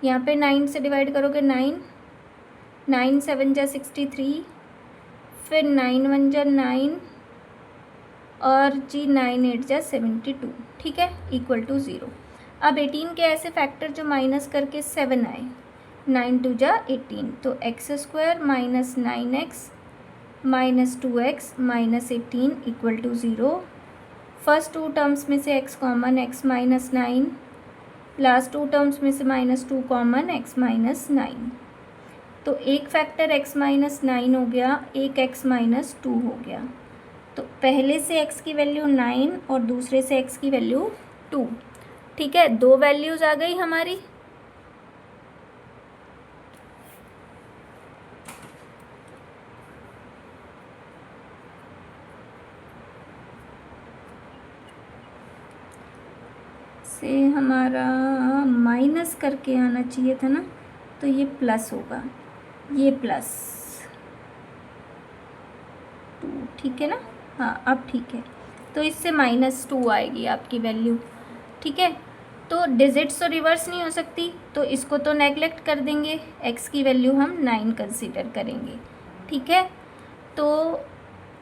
यहाँ पे 9 से डिवाइड करोगे 9, 9 7 जा 63, फिर 9 1 जा 9 और जी 9 8 जा 72। ठीक है, इक्वल टू 0। अब 18 के ऐसे फैक्टर जो माइनस करके 7 आए, 9 2 जा 18, तो x² minus 9x minus 2x minus 18 equal to 0। First two terms में से x common, x minus 9, last two terms में से -2 कॉमन, x माइनस 9, तो एक फैक्टर x माइनस 9 हो गया, एक x माइनस 2 हो गया। तो पहले से x की वैल्यू 9 और दूसरे से x की वैल्यू 2। ठीक है, दो वैल्यूज़ आ गई हमारी। से हमारा माइनस करके आना चाहिए था ना, तो ये प्लस होगा, ये +2। ठीक है ना, हाँ अब ठीक है, तो इससे -2 आएगी आपकी वैल्यू। ठीक है, तो डिजिट्स तो रिवर्स नहीं हो सकती, तो इसको तो नेगलेक्ट कर देंगे, x की वैल्यू हम 9 कंसीडर करेंगे। ठीक है, तो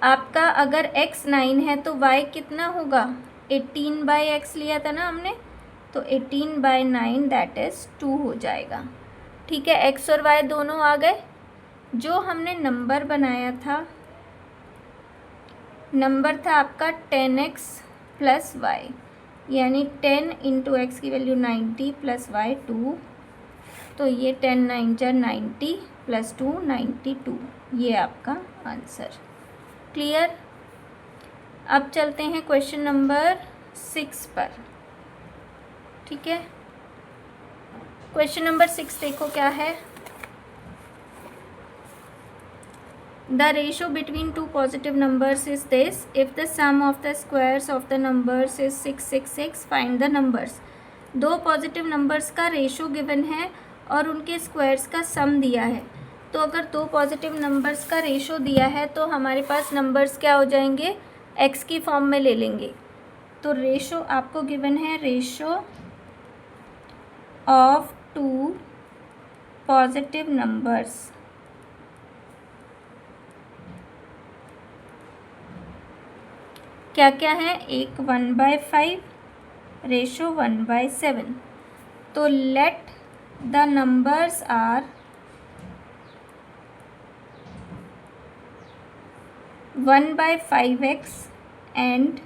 आपका अगर x 9 है तो y कितना होगा, 18/x लिया था ना हमने, तो 18/9 दैट इज़ 2 हो जाएगा। ठीक है, x और y दोनों आ गए। जो हमने नंबर बनाया था, नंबर था आपका 10x प्लस y, यानी 10 इंटू एक्स की वैल्यू 90 प्लस y 2, तो ये 10 9 जा 90 प्लस 2 92, ये आपका आंसर। क्लियर। अब चलते हैं क्वेश्चन नंबर 6 पर। ठीक है, क्वेश्चन नंबर 6 देखो क्या है। The ratio between two positive numbers is this. If the sum of the squares of the numbers is 666, find the numbers. दो पॉजिटिव नंबर्स का रेशो गिवन है और उनके स्क्वायर्स का सम दिया है. तो अगर दो पॉजिटिव नंबर्स का रेशो दिया है तो हमारे पास नंबर्स क्या हो जाएंगे, x की फॉर्म में ले लेंगे. तो रेशो आपको गिवन है, ratio of two positive numbers. क्या क्या है, एक 1/5, रेशो 1/7. तो let the numbers are 1/5x and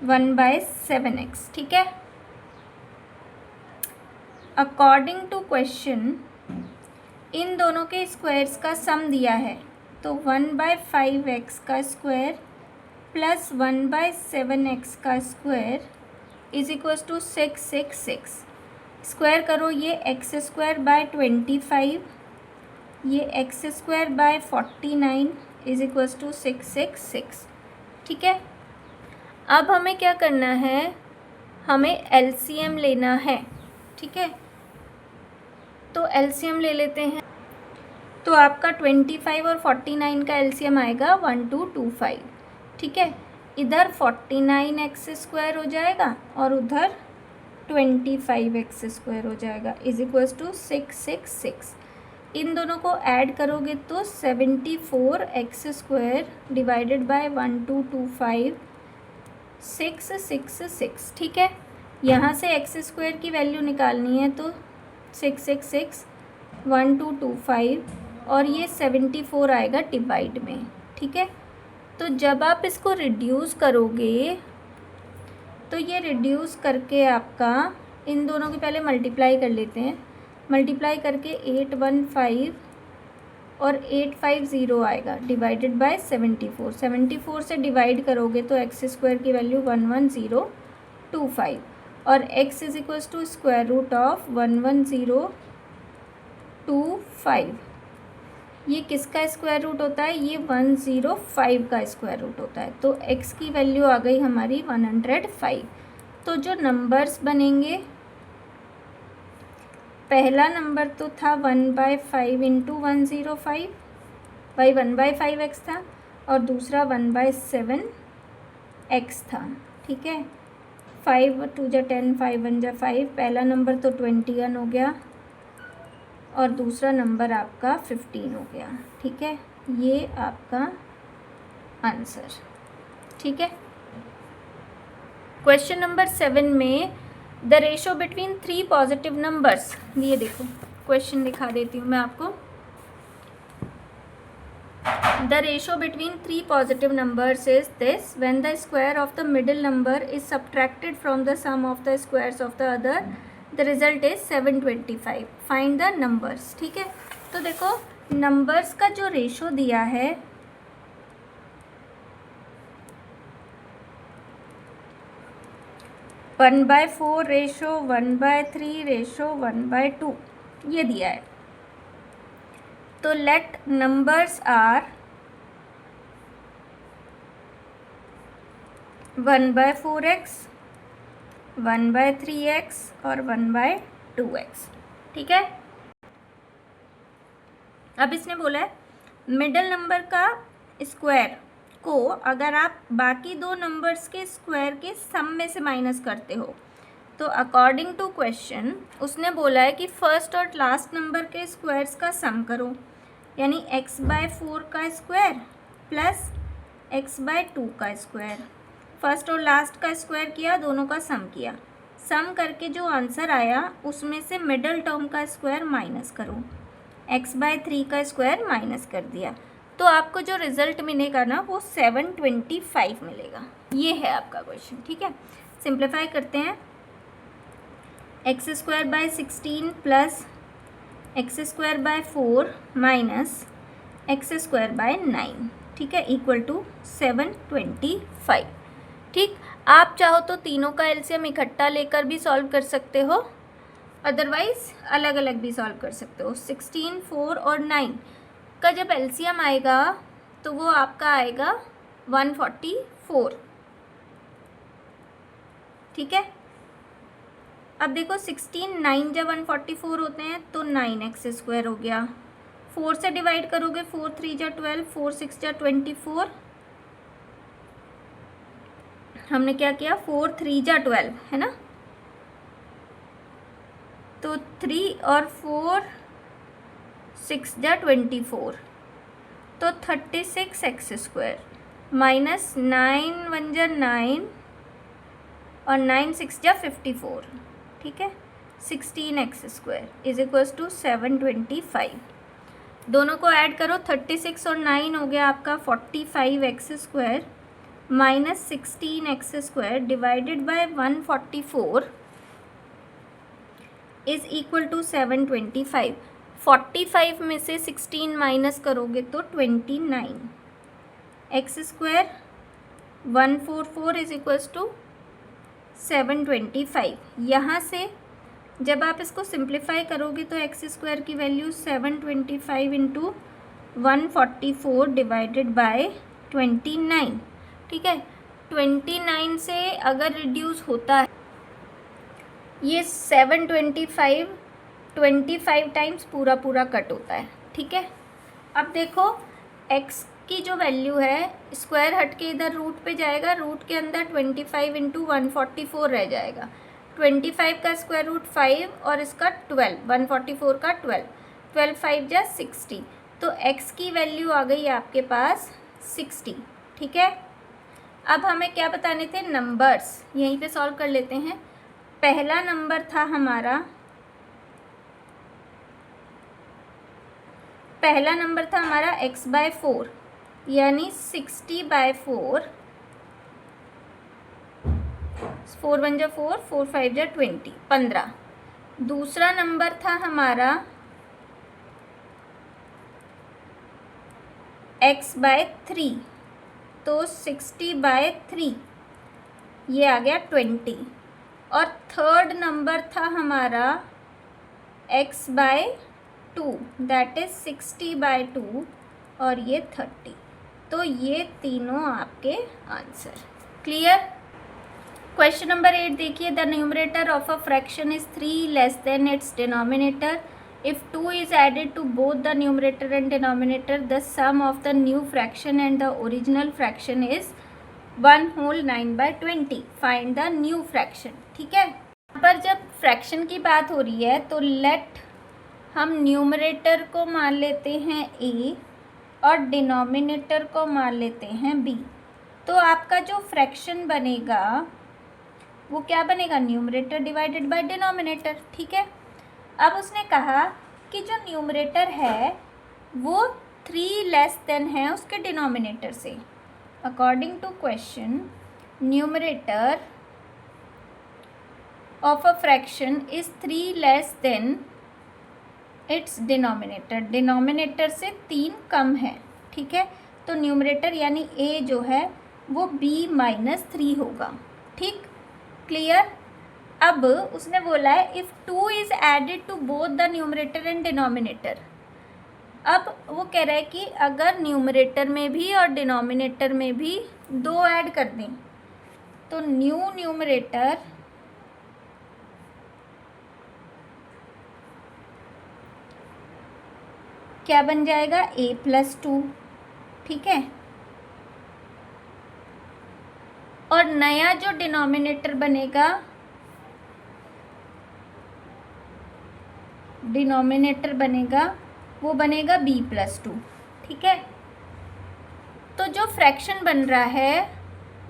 1/7x. ठीक है. अकॉर्डिंग टू क्वेश्चन इन दोनों के स्क्वायर्स का सम दिया है. तो 1/5x का स्क्वायर प्लस 1/7x का square is equals to 666. Square करो, ये x²/25, ये x²/49 इज इक्वल्स टू 666. ठीक है. अब हमें क्या करना है, हमें एलसीएम लेना है. ठीक है. तो एलसीएम ले लेते हैं. तो आपका 25 और 49 का एलसीएम आएगा 1225. ठीक है. इधर 49x² हो जाएगा और उधर 25x² हो जाएगा इज इक्वल्स टू 666. इन दोनों को ऐड करोगे तो 74x² डिवाइडेड बाय 1225 666. ठीक है. यहाँ से x² की वैल्यू निकालनी है तो 666 1225 और ये 74 आएगा डिवाइड में. ठीक है. तो जब आप इसको रिड्यूस करोगे तो ये रिड्यूस करके आपका इन दोनों की पहले मल्टीप्लाई कर लेते हैं. मल्टीप्लाई करके 815 और 850 आएगा डिवाइडेड बाय 74. 74 से डिवाइड करोगे तो x² की वैल्यू 11025 और x is equals to square root of 11025. ये किसका स्क्वायर रूट होता है, ये 105 का स्क्वायर रूट होता है. तो x की वैल्यू आ गई हमारी 105. तो जो नंबर्स बनेंगे, पहला नंबर तो था 1/5 इंटू 105 बाई 1/5x था और दूसरा 1/7x था. ठीक है. 5 2 जा 10, 5 1 जा 5. पहला नंबर तो 21 हो गया और दूसरा नंबर आपका 15 हो गया. ठीक है. ये आपका आंसर. ठीक है. क्वेश्चन नंबर 7 में the ratio between 3 positive numbers. ये देखो क्वेश्चन दिखा देती हूँ मैं आपको. The ratio between 3 positive numbers is this. When the square of the middle number is subtracted from the sum of the squares of the other, the result is 725. Find the numbers. ठीक है. तो देखो नंबर्स का जो रेशो दिया है 1/4 रेशो 1/3 रेशो 1/2 ये दिया है. तो late numbers are 1/4x 1/3x और 1/2x. ठीक है. अब इसने बोला है मिडिल नंबर का स्क्वायर को अगर आप बाकी दो नंबर्स के स्क्वायर के सम में से माइनस करते हो तो अकॉर्डिंग टू क्वेश्चन उसने बोला है कि फर्स्ट और लास्ट नंबर के स्क्वायर्स का सम करो. यानी x/4 का स्क्वायर प्लस x/2 का स्क्वायर. फर्स्ट और लास्ट का स्क्वायर किया, दोनों का सम किया. सम करके जो आंसर आया उसमें से मिडल टर्म का स्क्वायर माइनस करो. x/3 का स्क्वायर माइनस कर दिया तो आपको जो रिजल्ट मिलेगा ना वो 725 मिलेगा. ये है आपका क्वेश्चन. ठीक है. सिंप्लीफाई करते हैं. x²/16 plus x²/4 minus x²/9. ठीक है. Equal to 725. ठीक. आप चाहो तो तीनों का एलसीएम इकट्ठा लेकर भी सॉल्व कर सकते हो, अदरवाइज अलग अलग भी सॉल्व कर सकते हो. 16, 4 और 9 का जब एलसीएम आएगा तो वो आपका आएगा 144। ठीक है, अब देखो 16 9 जब 144 होते हैं तो 9x² हो गया। 4 से डिवाइड करोगे, 4 3 जा 12, 4 6 जा 24। हमने क्या किया, 4 3 जा 12 है ना, तो 3 और 4 6 जा 24, तो 36x² माइनस 9 1 जा 9 और 9 6 जा 54। ठीक है, 16x² इज इक्वल्स टू 725। दोनों को ऐड करो, 36 और 9 हो गया आपका 45x² minus 16x² divided by 144 is equal to 725। 45 में से 16 माइनस करोगे तो 29। x² 144 is equals to 725। यहाँ से जब आप इसको सिंप्लीफाई करोगे तो x² की वैल्यू 725 इंटू 144 डिवाइडेड बाय 29। ठीक है, 29 से अगर रिड्यूस होता है ये 725 25 टाइम्स पूरा कट होता है। ठीक है, अब देखो x की जो वैल्यू है, स्क्वायर हट के इधर रूट पे जाएगा, रूट के अंदर 25 इंटू 144 रह जाएगा। 25 का स्क्वायर रूट 5 और इसका 12, 144 का 12, 12 5 जा 60, तो x की वैल्यू आ गई आपके पास 60। ठीक है, अब हमें क्या बताने थे, नंबर्स, यहीं पे सॉल्व कर लेते हैं। पहला नंबर था हमारा x/4 यानी 60/4, 4 1 जा 4, 4 5 जा 20, 15। दूसरा नंबर था हमारा x/3, तो 60/3 ये आ गया 20। और थर्ड नंबर था हमारा x/2 दैट इज 60/2 और ये 30। तो ये तीनों आपके आंसर। क्लियर। क्वेश्चन नंबर 8 देखिए, the numerator of a fraction is 3 less than its denominator. If 2 is added to both the numerator and denominator, the sum of the new fraction and the original fraction is 1 whole 9/20. Find the new fraction. ठीक है, यहाँ पर जब फ्रैक्शन की बात हो रही है तो लेट हम न्यूमरेटर को मान लेते हैं a और डिनोमिनेटर को मान लेते हैं b। तो आपका जो फ्रैक्शन बनेगा वो क्या बनेगा, न्यूमरेटर डिवाइडेड बाय डिनोमिनेटर। ठीक है, अब उसने कहा कि जो न्यूमरेटर है वो 3 लेस देन है उसके डिनोमिनेटर से। According to question, numerator of a fraction is 3 less than its denominator. Denominator से 3 कम है। ठीक है, तो न्यूमरेटर यानी a जो है वो b-3 होगा। ठीक, क्लियर। अब उसने बोला है if 2 is added to both the numerator and denominator. अब वो कह रहा है कि अगर न्यूमरेटर में भी और डिनोमिनेटर में भी 2 ऐड कर दें तो न्यू न्यूमरेटर क्या बन जाएगा, a+2। ठीक है, और नया जो डिनोमिनेटर बनेगा, वो बनेगा b+2। ठीक है, तो जो फ्रैक्शन बन रहा है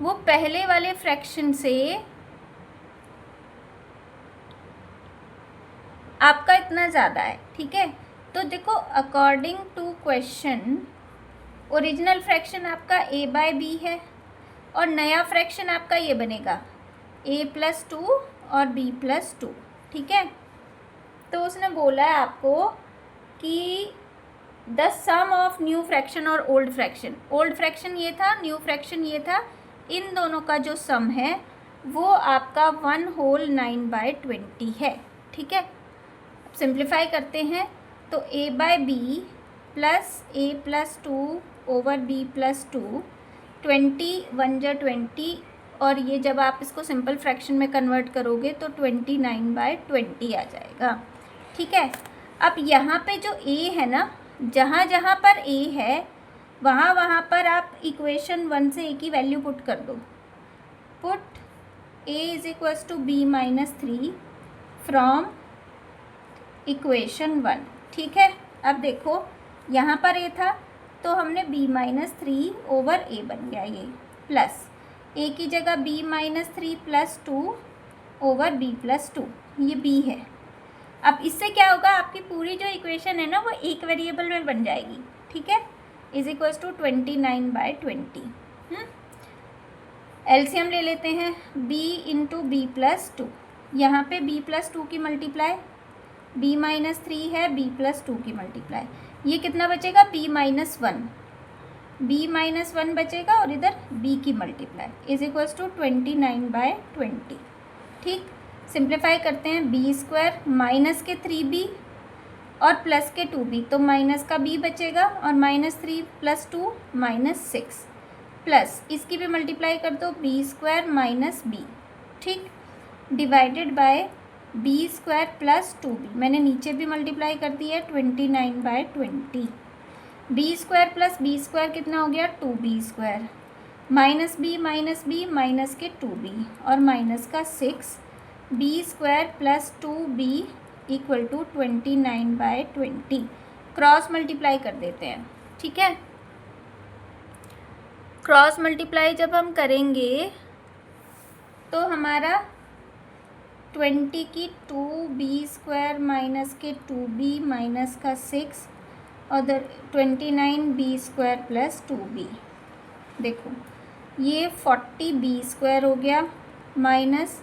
वो पहले वाले फ्रैक्शन से आपका इतना ज़्यादा है। ठीक है, तो देखो according to question original fraction आपका a/b है और नया फ्रैक्शन आपका ये बनेगा a+2 और b+2। ठीक है, तो उसने बोला है आपको कि the sum of new fraction और ओल्ड फ्रैक्शन, ओल्ड फ्रैक्शन ये था, न्यू फ्रैक्शन ये था, इन दोनों का जो सम है वो आपका 1 whole 9/20 है। ठीक है, सिंप्लीफाई करते हैं तो a/b plus a+2 over B plus 2, 20 1 जा 20, और ये जब आप इसको सिंपल फ्रैक्शन में कन्वर्ट करोगे तो 29/20 आ जाएगा। ठीक है, अब यहाँ पे जो a है ना, जहाँ जहाँ पर a है वहाँ वहाँ पर आप इक्वेशन 1 से a की वैल्यू पुट कर दो। Put a is equals to b minus 3 from equation 1। ठीक है, अब देखो यहाँ पर a था तो हमने b माइनस 3 ओवर a बन गया ये, प्लस a की जगह b minus 3 plus 2 over b plus 2, ये b है। अब इससे क्या होगा, आपकी पूरी जो इक्वेशन है ना वो एक वेरिएबल में बन जाएगी। ठीक है, इज इक्वल्स टू 29/20। एलसीएम ले लेते हैं, b इंटू बी प्लस 2, यहाँ पे b प्लस 2 की मल्टीप्लाई, b माइनस 3 है, b प्लस 2 की मल्टीप्लाई, ये कितना बचेगा b माइनस 1, b माइनस 1 बचेगा, और इधर b की मल्टीप्लाई इज इक्वल्स टू 29/20। ठीक, सिंप्लीफाई करते हैं, बी स्क्वायर माइनस के 3b और प्लस के 2b, तो माइनस का b बचेगा, और -3 प्लस 2 -6, प्लस इसकी भी मल्टीप्लाई कर दो, बी स्क्वायर माइनस b। ठीक, divided by B square plus 2b, मैंने नीचे भी मल्टीप्लाई कर दी है 29/20। B square plus B square कितना हो गया, 2b square, minus b minus के 2b, और माइनस का 6, B square plus 2b equal to 29/20। Cross multiply कर देते हैं। ठीक है, क्रॉस मल्टीप्लाई जब हम करेंगे तो हमारा 20 की 2b स्क्वायर माइनस के 2b माइनस का 6 और 29b स्क्वायर प्लस 2b, देखो ये 40b स्क्वायर हो गया माइनस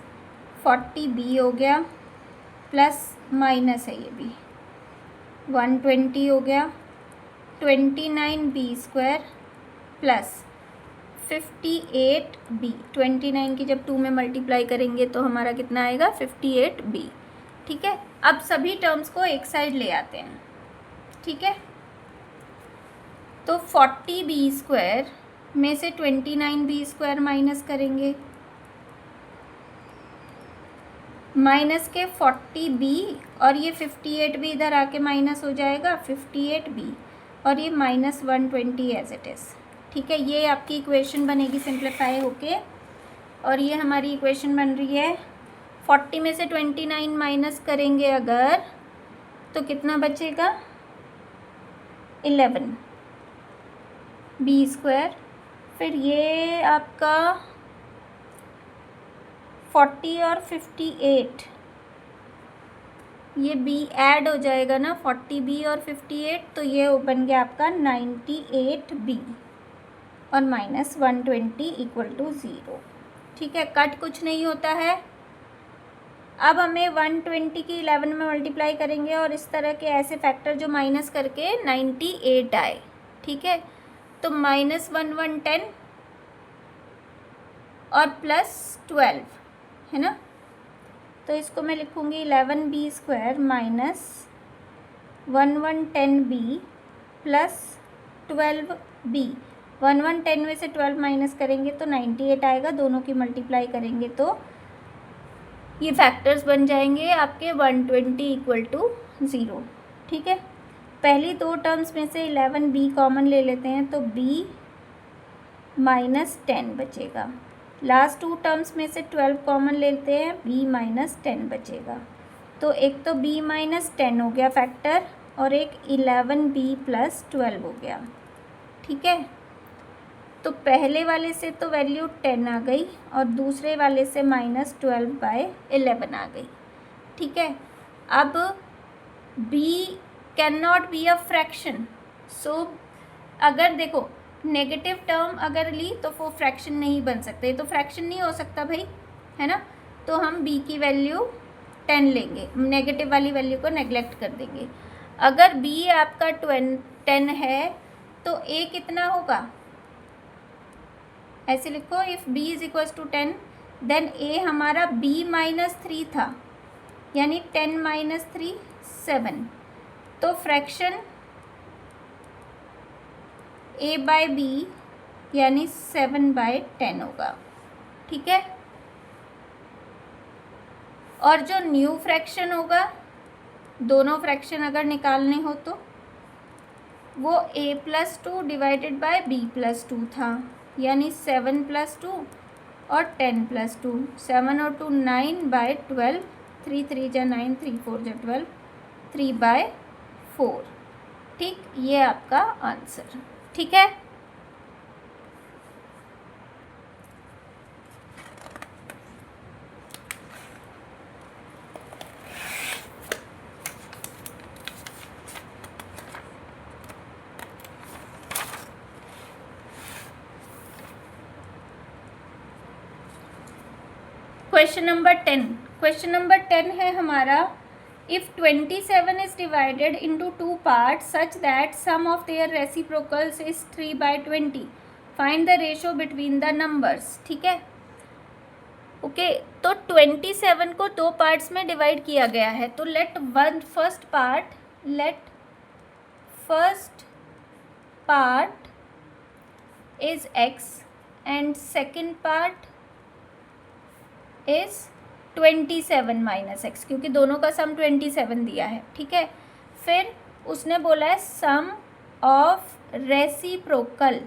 40b हो गया, प्लस माइनस है ये भी 120 हो गया, 29b स्क्वायर प्लस 58b, 29 की जब 2 में मल्टीप्लाई करेंगे तो हमारा कितना आएगा 58b। ठीक है, अब सभी टर्म्स को एक साइड ले आते हैं। ठीक है, तो 40b स्क्वायर में से 29b स्क्वायर माइनस करेंगे, माइनस के 40b, और ये 58b इधर आके माइनस हो जाएगा 58b, और ये -120 एज इट इज़। ठीक है, ये आपकी इक्वेशन बनेगी सिंप्लीफाई होके, और ये हमारी इक्वेशन बन रही है। 40 में से 29 माइनस करेंगे अगर तो कितना बचेगा 11 बी स्क्वायर, फिर ये आपका 40 और 58, ये b ऐड हो जाएगा ना, 40b और 58, तो ये बन गया आपका 98b और -120 इक्वल टू 0। ठीक है, कट कुछ नहीं होता है। अब हमें 120 की 11 में मल्टीप्लाई करेंगे और इस तरह के ऐसे फैक्टर जो माइनस करके 98 आए। ठीक है, तो -1 10 और +12 है ना, तो इसको मैं लिखूँगी 11b square minus 1110b plus 12b। 1110 में से 12 माइनस करेंगे तो 98 आएगा, दोनों की मल्टीप्लाई करेंगे तो ये फैक्टर्स बन जाएंगे आपके 120 इक्वल टू 0। ठीक है, पहली दो टर्म्स में से 11b कॉमन ले लेते हैं तो b -10 बचेगा। लास्ट टू टर्म्स में से 12 कॉमन लेते हैं, b -10 बचेगा। तो एक तो b -10 हो गया फैक्टर, और एक 11b + 12 हो गया। ठीक है, तो पहले वाले से तो वैल्यू 10 आ गई और दूसरे वाले से -12/11 आ गई। ठीक है, अब b can not be a fraction, so अगर देखो नेगेटिव टर्म अगर ली तो वो फ्रैक्शन नहीं बन सकते, तो फ्रैक्शन नहीं हो सकता भाई, है ना, तो हम b की वैल्यू 10 लेंगे, नेगेटिव वाली वैल्यू को नेगलेक्ट कर देंगे। अगर b आपका 10 है तो a कितना होगा, ऐसे लिखो, if b is equals to 10 then a हमारा b -3 था, यानी 10 - 3 7, तो फ्रैक्शन a/b यानी 7/10 होगा, ठीक है। और जो न्यू फ्रैक्शन होगा, दोनों फ्रैक्शन अगर निकालने हो तो वो a+2 डिवाइडेड बाय b+2 था, यानी 7+2 और 10+2, 7 और 2 9/12, 3 3 जा 9, 3 4 जा 12, 3/4, ठीक। ये आपका आंसर, ठीक है। क्वेश्चन नंबर 10 है हमारा, if 27 is divided into 2 part such that sum of their reciprocals is 3/20, find the ratio between the numbers, ठीक है। ओके, तो 27 को 2 पार्ट्स में डिवाइड किया गया है, तो let first part is x and second part is 27 minus x, क्योंकि दोनों का सम 27 दिया है, ठीक है। फिर उसने बोला है सम ऑफ रेसिप्रोकल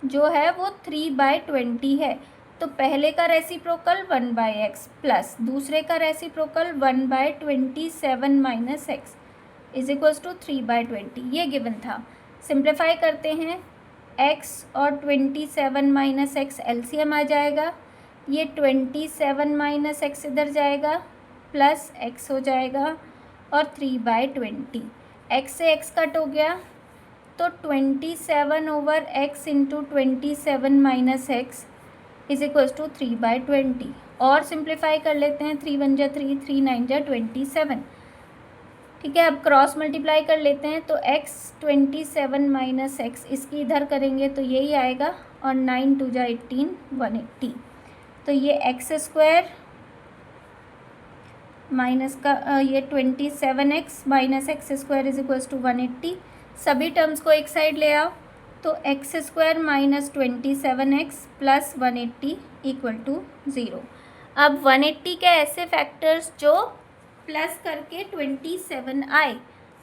जो है वो 3/20 है, तो पहले का रेसिप्रोकल 1/x प्लस दूसरे का reciprocal 1/27 minus x is equals to 3/20, ये गिवन था। सिंप्लीफाई करते हैं, x और 27 माइनस एक्स एलसीएम आ जाएगा, ये 27 माइनस एक्स इधर जाएगा, प्लस x हो जाएगा और 3/20, x से x कट हो गया, तो 27 over x into 27 minus x is equals to 3/20। और सिंप्लीफाई कर लेते हैं, 3 1 जा 3, 3 9 जा 27, ठीक है। अब क्रॉस मल्टीप्लाई कर लेते हैं, तो x 27 माइनस एक्स इसकी इधर करेंगे तो यही आएगा, और 9 2 जा 18, 180, तो ये x² माइनस का ये 27x minus x² is equals to 180। सभी टर्म्स को एक साइड ले आओ, तो x² minus 27x plus 180 equal to 0। अब 180 के ऐसे फैक्टर्स जो प्लस करके 27 आए,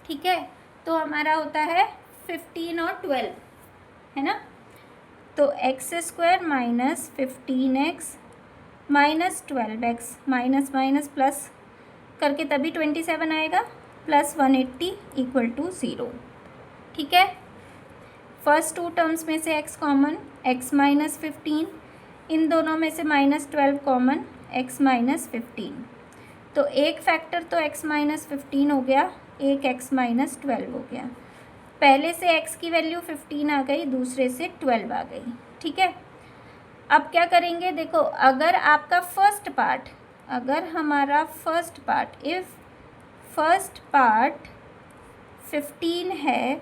ठीक है, तो हमारा होता है 15 और 12, है ना। तो x² minus 15x minus 12x minus minus plus करके तभी 27 आएगा, प्लस 180 इक्वल टू 0, ठीक है। फर्स्ट 2 टर्म्स में से x कॉमन, x माइनस 15, इन दोनों में से माइनस 12 कॉमन, x माइनस 15, तो एक फैक्टर तो x माइनस 15 हो गया, एक x माइनस 12 हो गया। पहले से x की वैल्यू 15 आ गई, दूसरे से 12 आ गई, ठीक है। अब क्या करेंगे, देखो, अगर आपका फर्स्ट पार्ट, अगर हमारा first part, if first part 15 है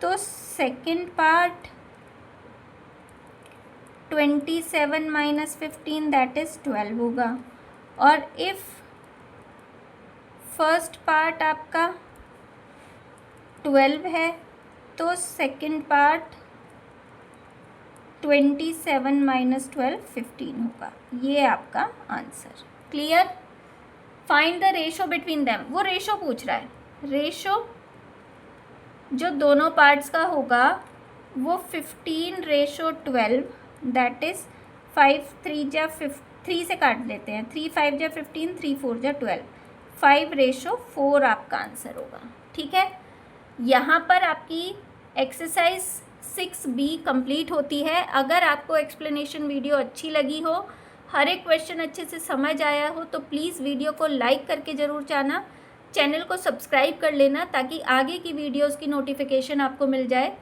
तो second part 27 minus 15 that is 12 होगा, और इफ़ फर्स्ट पार्ट आपका 12 है तो सेकेंड पार्ट 27 माइनस 12 15 होगा। ये आपका answer, clear. Find the ratio between them, वो रेशो पूछ रहा है, रेशो जो दोनों पार्ट्स का होगा वो 15:12 दैट इज़ 5 3 जा 3 से काट लेते हैं, 3 5 जा 15, 3 4 जा 12, 5:4 आपका आंसर होगा, ठीक है। यहाँ पर आपकी एक्सरसाइज 6B कंप्लीट होती है। अगर आपको एक्सप्लेनेशन वीडियो अच्छी लगी हो, हर एक क्वेश्चन अच्छे से समझ आया हो, तो प्लीज़ वीडियो को लाइक करके ज़रूर जाना, चैनल को सब्सक्राइब कर लेना ताकि आगे की वीडियोस की नोटिफिकेशन आपको मिल जाए,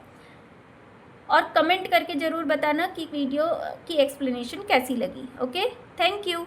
और कमेंट करके ज़रूर बताना कि वीडियो की एक्सप्लेनेशन कैसी लगी। Okay, thank you.